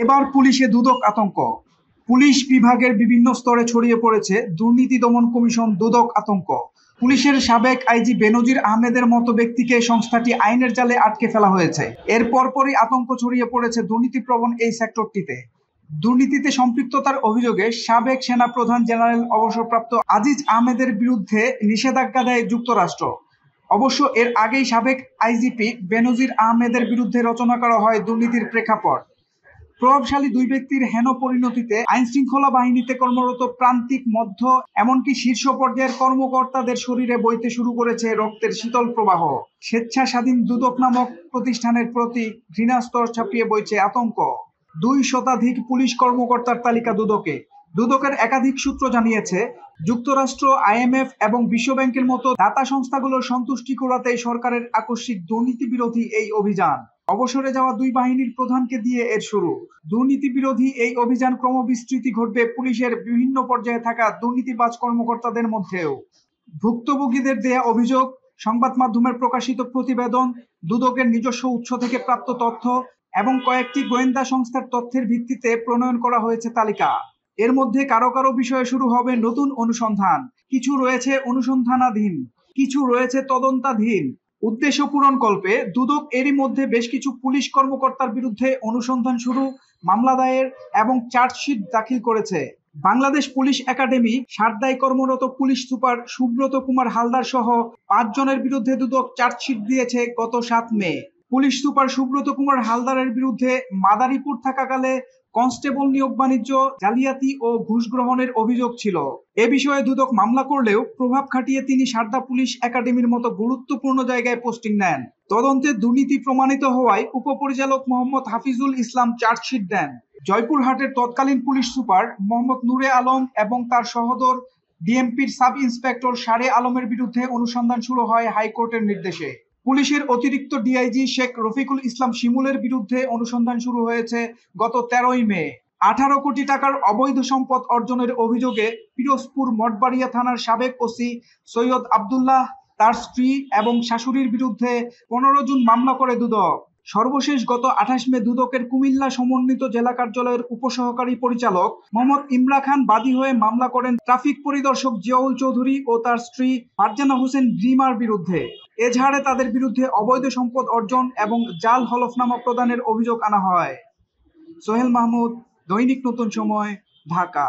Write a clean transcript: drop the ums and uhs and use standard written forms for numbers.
এবার পুলিশে দুদক আতঙ্ক। পুলিশ বিভাগের বিভিন্ন স্তরে ছড়িয়ে পড়েছে দুর্নীতি দমন কমিশন দুদক আতঙ্ক। পুলিশের সাবেক আইজি বেনজির আহমেদের মতো ব্যক্তিকে সংস্থাটি আইনের জালে আটকে ফেলা হয়েছে। এর পরপরই আতঙ্ক ছড়িয়ে পড়েছে দুর্নীতিপ্রবণ এই সেক্টরটিতে। দুর্নীতিতে সম্পৃক্ততার অভিযোগে সাবেক সেনাপ্রধান জেনারেল অবসরপ্রাপ্ত আজিজ আহমেদের বিরুদ্ধে নিষেধাজ্ঞা দেয় যুক্তরাষ্ট্র। অবশ্য এর আগেই সাবেক আইজিপি বেনজির আহমেদের বিরুদ্ধে রচনা করা হয় দুর্নীতির প্রেক্ষাপট। প্রভাবশালী দুই ব্যক্তির হেন পরিণতিতে আইনশৃঙ্খলা বাহিনীতে কর্মরত প্রান্তিক, মধ্য, এমনকি শীর্ষ পর্যায়ের কর্মকর্তাদের শরীরে বইতে শুরু করেছে রক্তের শীতল প্রবাহ। স্বেচ্ছাস্বাধীন দুদক নামক প্রতিষ্ঠানের প্রতি ঘৃণাস্তর ছাপিয়ে বইছে আতঙ্ক। 2 শতাধিক পুলিশ কর্মকর্তার তালিকা দুদকে। দুদকের একাধিক সূত্র জানিয়েছে, যুক্তরাষ্ট্র, আইএমএফ এবং বিশ্বব্যাংকের মতো দাতা সংস্থাগুলোর সন্তুষ্টি কুড়াতেই সরকারের আকস্মিক দুর্নীতি বিরোধী এই অভিযান। অবসরে যাওয়া 2 বাহিনীর প্রধানকে দিয়ে এর শুরু। দুর্নীতি বিরোধী এই অভিযান ক্রমবিস্তৃতি ঘটবে পুলিশের বিভিন্ন পর্যায়ে থাকা দুর্নীতিবাজ কর্মকর্তাদের মধ্যেও। ভুক্তভোগীদের দেয়া অভিযোগ, সংবাদ মাধ্যমের প্রকাশিত প্রতিবেদন, দুদকের নিজস্ব উৎস থেকে প্রাপ্ত তথ্য এবং কয়েকটি গোয়েন্দা সংস্থার তথ্যের ভিত্তিতে প্রণয়ন করা হয়েছে তালিকা। এর মধ্যে কারো কারো বিষয়ে শুরু হবে নতুন অনুসন্ধান। কিছু রয়েছে অনুসন্ধানাধীন, কিছু রয়েছে তদন্তাধীন। উদ্দেশ্য পূরণকল্পে দুদক এরই মধ্যে বেশ কিছু পুলিশ কর্মকর্তার বিরুদ্ধে অনুসন্ধান শুরু, মামলা দায়ের এবং চার্জশিট দাখিল করেছে। বাংলাদেশ পুলিশ একাডেমি সারদায় কর্মরত পুলিশ সুপার সুব্রত কুমার হালদার সহ 5 জনের বিরুদ্ধে দুদক চার্জশিট দিয়েছে গত 7 মে। পুলিশ সুপার সুব্রত কুমার হালদারের বিরুদ্ধে মাদারীপুর থাকাকালে কনস্টেবল নিয়োগ বাণিজ্য, জালিয়াতি ও ঘুষ গ্রহণের অভিযোগ ছিল। এ বিষয়ে দুদক মামলা করলেও প্রভাব খাটিয়ে তিনি সারদা পুলিশ একাডেমির মতো গুরুত্বপূর্ণ জায়গায় পোস্টিং নেন। তদন্তে দুর্নীতি প্রমাণিত হওয়ায় উপপরিচালক মোহাম্মদ হাফিজুল ইসলাম চার্জশিট দেন। জয়পুরহাটের তৎকালীন পুলিশ সুপার মোহাম্মদ নূরে আলম এবং তার সহোদর ডিএমপির সাব ইন্সপেক্টর সারে আলমের বিরুদ্ধে অনুসন্ধান শুরু হয় হাইকোর্টের নির্দেশে। পুলিশের অতিরিক্ত ডিআইজি শেখ রফিকুল ইসলাম শিমুলের বিরুদ্ধে অনুসন্ধান শুরু হয়েছে গত 13ই মে। 18 কোটি টাকার অবৈধ সম্পদ অর্জনের অভিযোগে পিরোজপুর মঠবাড়িয়া থানার সাবেক ওসি সৈয়দ আব্দুল্লাহ, তার স্ত্রী এবং শাশুড়ির বিরুদ্ধে 15 জুন মামলা করে দুদক। সর্বশেষ গত 28 মে দুদকের কুমিল্লা সমন্বিত জেলা কার্যালয়ের উপসহকারী পরিচালক মোহাম্মদ ইমরান খান বাদী হয়ে মামলা করেন ট্রাফিক পরিদর্শক জিয়াউল চৌধুরী ও তার স্ত্রী ফারজানা হোসেন রিমার বিরুদ্ধে। এজাহারে তাদের বিরুদ্ধে অবৈধ সম্পদ অর্জন এবং জাল হলফনামা প্রদানের অভিযোগ আনা হয়। সোহেল মাহমুদ, দৈনিক নতুন সময়, ঢাকা।